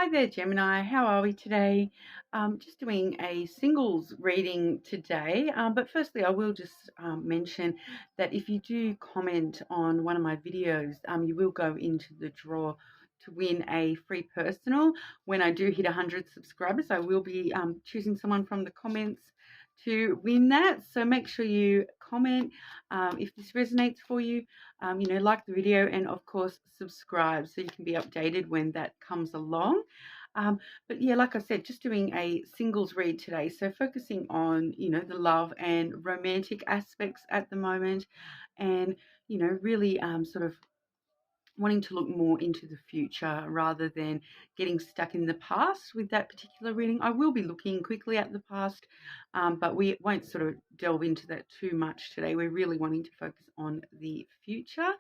Hi there, Gemini. How are we today? Just doing a singles reading today. But firstly, I will just mention that if you do comment on one of my videos, you will go into the draw to win a free personal. When I do hit 100 subscribers, I will be choosing someone from the comments to win that. So make sure you comment if this resonates for you. Like the video and of course subscribe so you can be updated when that comes along. But yeah, like I said, just doing a singles read today. So focusing on, the love and romantic aspects at the moment and, really sort of wanting to look more into the future rather than getting stuck in the past with that particular reading. I will be looking quickly at the past, but we won't sort of delve into that too much today. We're really wanting to focus on the future.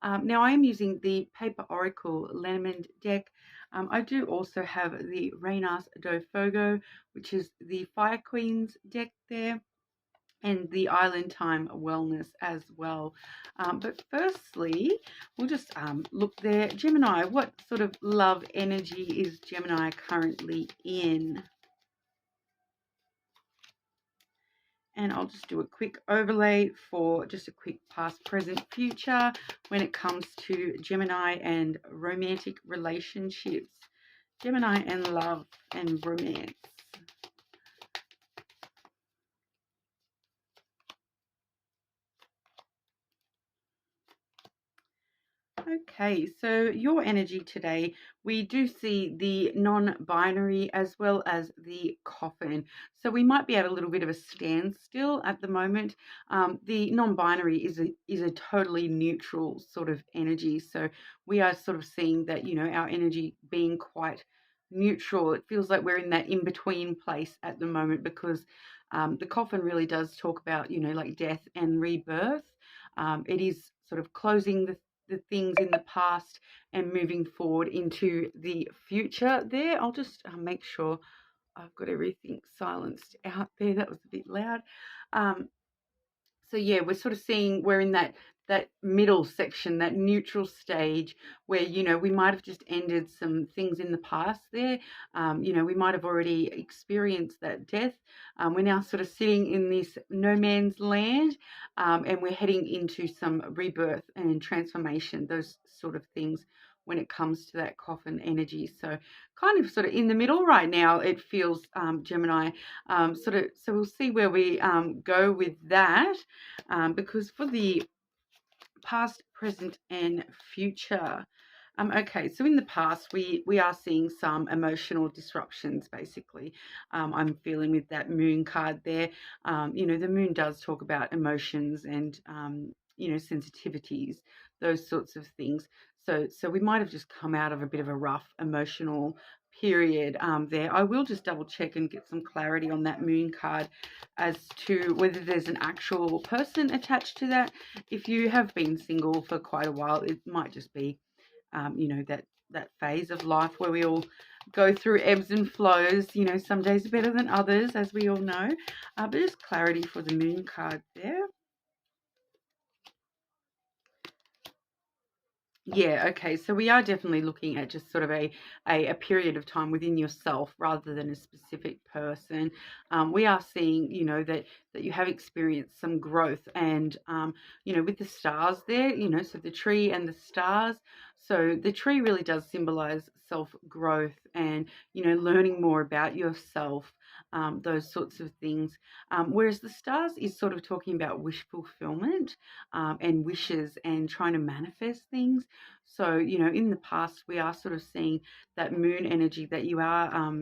Now, I am using the Paper Oracle Lenormand deck. I do also have the Reynas do Fogo, which is the Fire Queens deck there, and the Island Time Wellness as well. But firstly, we'll just look there. Gemini, what sort of love energy is Gemini currently in? And I'll just do a quick overlay for just a quick past, present, future when it comes to Gemini and romantic relationships. Gemini and love and romance. Okay, so your energy today, we do see the non-binary as well as the coffin. So we might be at a little bit of a standstill at the moment. The non-binary is a totally neutral sort of energy. So we are sort of seeing that, our energy being quite neutral. It feels like we're in that in-between place at the moment because the coffin really does talk about, like death and rebirth. It is sort of closing the things in the past and moving forward into the future there. I'll just make sure I've got everything silenced out there. That was a bit loud. Um, so yeah, we're sort of seeing we're in that middle section, that neutral stage where, we might have just ended some things in the past there. We might have already experienced that death. We're now sort of sitting in this no man's land, and we're heading into some rebirth and transformation, those sort of things when it comes to that coffin energy. So kind of sort of in the middle right now, it feels, Gemini. So we'll see where we go with that, because for the past, present, and future. Okay, so in the past, we are seeing some emotional disruptions, basically. I'm feeling with that moon card there. The moon does talk about emotions and, sensitivities, those sorts of things. So we might have just come out of a bit of a rough emotional period there. I will just double check and get some clarity on that moon card as to whether there's an actual person attached to that. If you have been single for quite a while, it might just be, that phase of life where we all go through ebbs and flows. Some days are better than others, as we all know. But just clarity for the moon card there. Yeah, okay. So we are definitely looking at just sort of a period of time within yourself rather than a specific person. We are seeing, that you have experienced some growth and, with the stars there, so the tree and the stars. So the tree really does symbolize self-growth and, learning more about yourself, those sorts of things. Whereas the stars is sort of talking about wish fulfillment, and wishes and trying to manifest things. So, in the past, we are sort of seeing that moon energy that you are,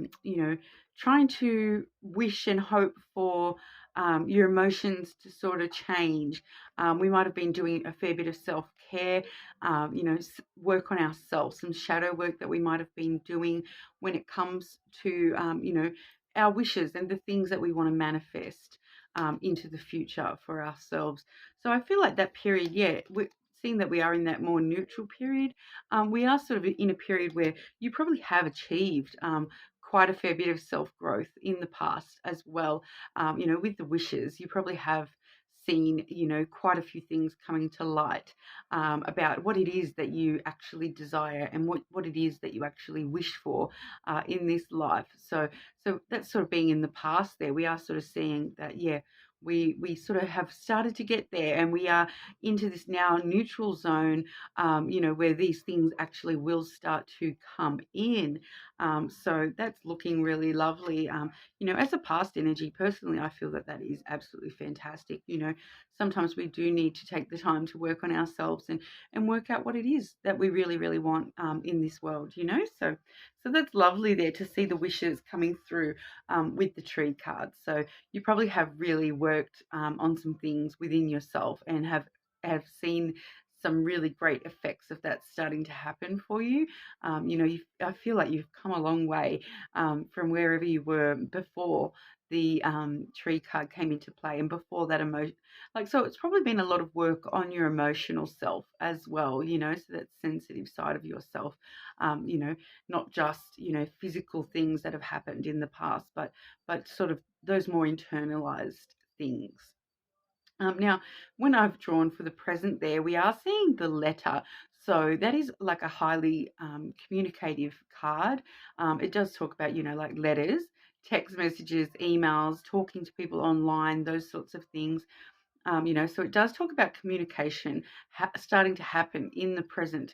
trying to wish and hope for your emotions to sort of change. We might have been doing a fair bit of self-care, work on ourselves, some shadow work that we might have been doing when it comes to, our wishes and the things that we want to manifest into the future for ourselves. So I feel like that period, yeah, we're seeing that we are in that more neutral period. We are sort of in a period where you probably have achieved quite a fair bit of self growth in the past as well. With the wishes, you probably have seen, quite a few things coming to light about what it is that you actually desire and what it is that you actually wish for in this life. So that's sort of being in the past there. We are sort of seeing that, yeah, we sort of have started to get there, and we are into this now neutral zone, where these things actually will start to come in. So that's looking really lovely. As a past energy, personally, I feel that that is absolutely fantastic. Sometimes we do need to take the time to work on ourselves and work out what it is that we really, really want in this world. So that's lovely there to see the wishes coming through with the tree card. So you probably have really worked on some things within yourself and have seen some really great effects of that starting to happen for you. I feel like you've come a long way from wherever you were before the tree card came into play, and before that emotion. So it's probably been a lot of work on your emotional self as well. So that sensitive side of yourself. Not just physical things that have happened in the past, but sort of those more internalized things. Now, when I've drawn for the present there, we are seeing the letter. So that is like a highly communicative card. It does talk about, like letters, text messages, emails, talking to people online, those sorts of things. So it does talk about communication starting to happen in the present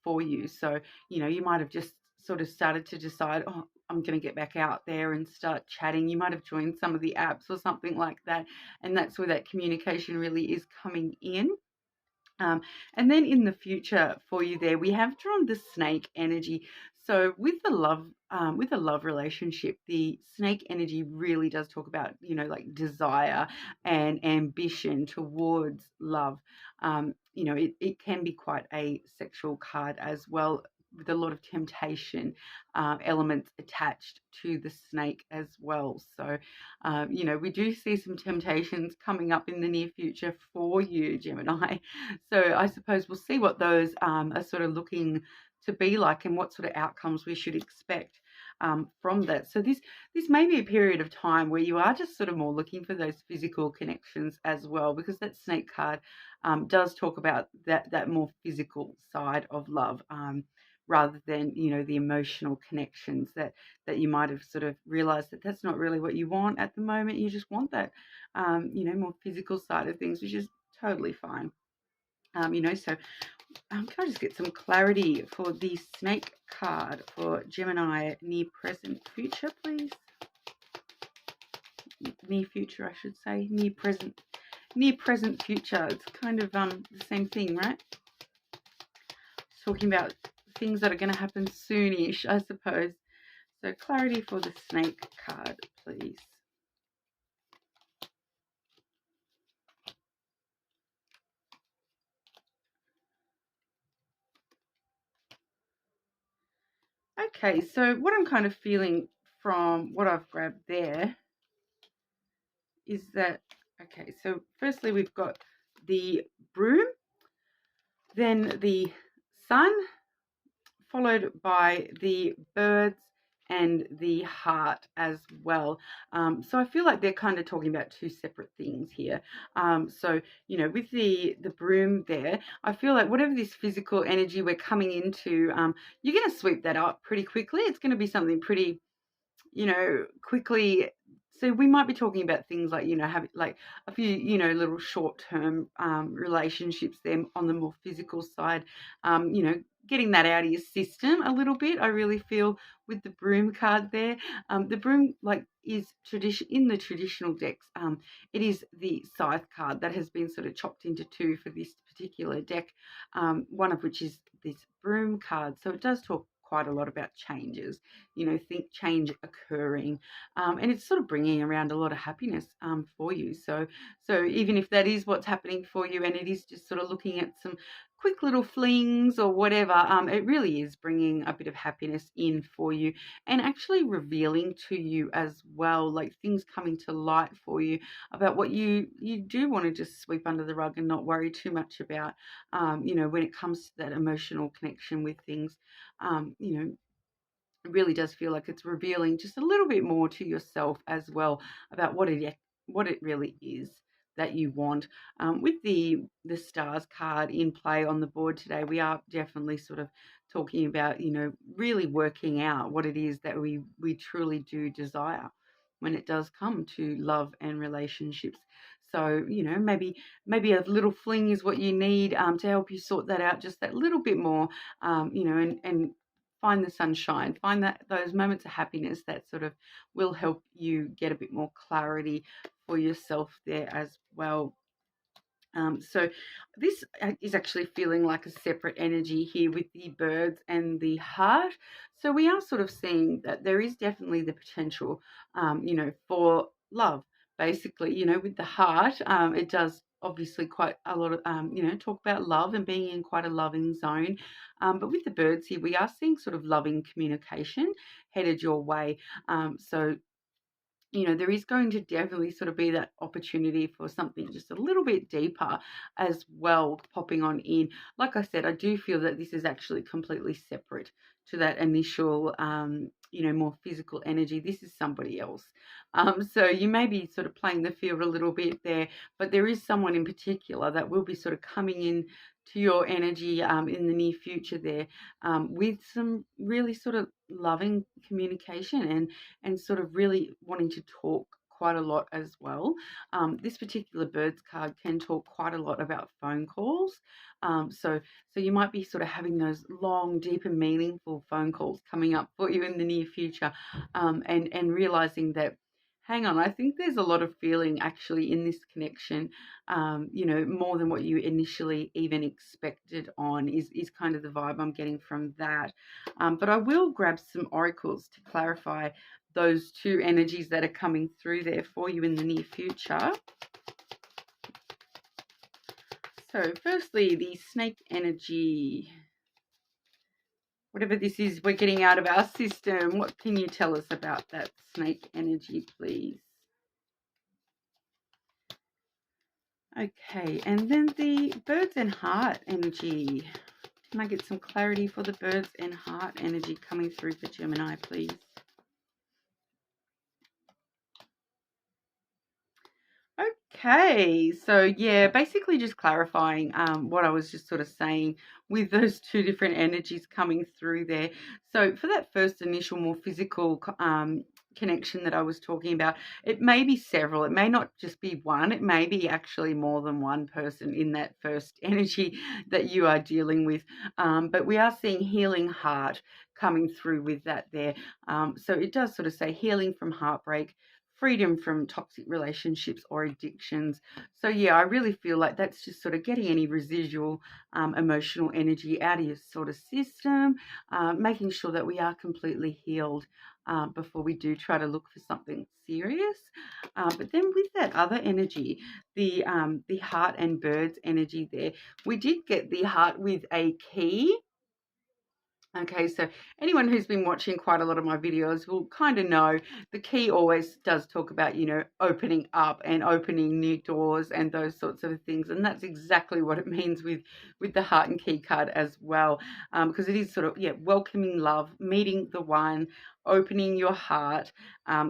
for you. So, you might have just sort of started to decide, oh, I'm going to get back out there and start chatting. You might have joined some of the apps or something like that. And that's where that communication really is coming in. And then in the future for you there, we have drawn the snake energy. So with the love relationship, the snake energy really does talk about, like desire and ambition towards love. It can be quite a sexual card as well, with a lot of temptation elements attached to the snake as well. So, we do see some temptations coming up in the near future for you, Gemini. So I suppose we'll see what those are sort of looking to be like, and what sort of outcomes we should expect from that. So this may be a period of time where you are just sort of more looking for those physical connections as well, because that snake card does talk about that more physical side of love. Rather than the emotional connections that you might have sort of realized that that's not really what you want at the moment. You just want that more physical side of things, which is totally fine. So can I just get some clarity for the snake card for Gemini near present future, please? Near future, I should say. Near present future. It's kind of the same thing, right? Talking about things that are going to happen soonish, I suppose. So clarity for the snake card, please. Okay, so what I'm kind of feeling from what I've grabbed there is that, okay, so firstly we've got the broom, then the sun, followed by the birds and the heart as well. So I feel like they're kind of talking about two separate things here. So, with the broom there, I feel like whatever this physical energy we're coming into, you're going to sweep that up pretty quickly. It's going to be something pretty, quickly. So we might be talking about things like, having like a few, little short-term relationships there on the more physical side, getting that out of your system a little bit. I really feel with the broom card there. The broom is tradition in the traditional decks. It is the scythe card that has been sort of chopped into two for this particular deck, one of which is this broom card. So it does talk quite a lot about changes, think change occurring, and it's sort of bringing around a lot of happiness for you. So even if that is what's happening for you, and it is just sort of looking at some quick little flings or whatever, it really is bringing a bit of happiness in for you, and actually revealing to you as well, like things coming to light for you about what you do want to just sweep under the rug and not worry too much about, when it comes to that emotional connection with things. It really does feel like it's revealing just a little bit more to yourself as well about what it really is that you want. With the stars card in play on the board today, we are definitely sort of talking about, really working out what it is that we truly do desire when it does come to love and relationships. So, maybe a little fling is what you need to help you sort that out just that little bit more, and find the sunshine, find those moments of happiness that sort of will help you get a bit more clarity for yourself there as well. So this is actually feeling like a separate energy here with the birds and the heart. So we are sort of seeing that there is definitely the potential, for love. Basically, with the heart, it does obviously quite a lot of, talk about love and being in quite a loving zone. But with the birds here, we are seeing sort of loving communication headed your way. So there is going to definitely sort of be that opportunity for something just a little bit deeper as well popping on in. Like I said, I do feel that this is actually completely separate to that initial, more physical energy. This is somebody else. So you may be sort of playing the field a little bit there, but there is someone in particular that will be sort of coming in to your energy in the near future there, with some really sort of loving communication and sort of really wanting to talk quite a lot as well. This particular birds card can talk quite a lot about phone calls. So you might be sort of having those long, deep and meaningful phone calls coming up for you in the near future, and realizing that, hang on, I think there's a lot of feeling actually in this connection, more than what you initially even expected on is kind of the vibe I'm getting from that. But I will grab some oracles to clarify those two energies that are coming through there for you in the near future. So firstly, the snake energy. Whatever this is we're getting out of our system, what can you tell us about that snake energy, please? Okay, and then the birds and heart energy. Can I get some clarity for the birds and heart energy coming through for Gemini, please? Okay, so yeah, basically just clarifying what I was just sort of saying with those two different energies coming through there. So for that first initial more physical connection that I was talking about, it may be several. It may not just be one. It may be actually more than one person in that first energy that you are dealing with. But we are seeing healing heart coming through with that there. So it does sort of say healing from heartbreak, freedom from toxic relationships or addictions. So yeah, I really feel like that's just sort of getting any residual emotional energy out of your sort of system, making sure that we are completely healed before we do try to look for something serious. But then with that other energy, the heart and birds energy there, we did get the heart with a key. Okay, so anyone who's been watching quite a lot of my videos will kind of know the key always does talk about, opening up and opening new doors and those sorts of things. And that's exactly what it means with the heart and key card as well, because it is sort of, welcoming love, meeting the one, opening your heart,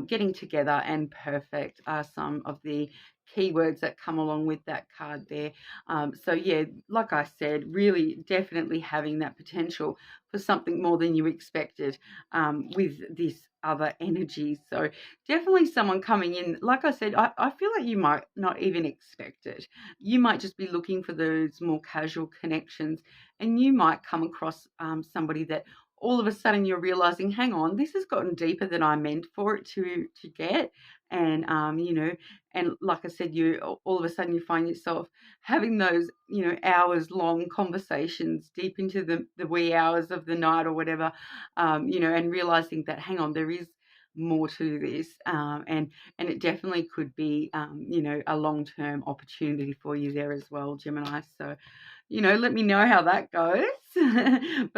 getting together, and perfect are some of the keywords that come along with that card there. So yeah, like I said, really definitely having that potential for something more than you expected with this other energy. So definitely someone coming in, like I said, I feel like you might not even expect it. You might just be looking for those more casual connections, and you might come across somebody that all of a sudden you're realizing, hang on, this has gotten deeper than I meant for it to get. And and like I said, you all of a sudden you find yourself having those hours long conversations deep into the wee hours of the night or whatever, and realizing that, hang on, there is more to this, and it definitely could be a long-term opportunity for you there as well, Gemini. So let me know how that goes.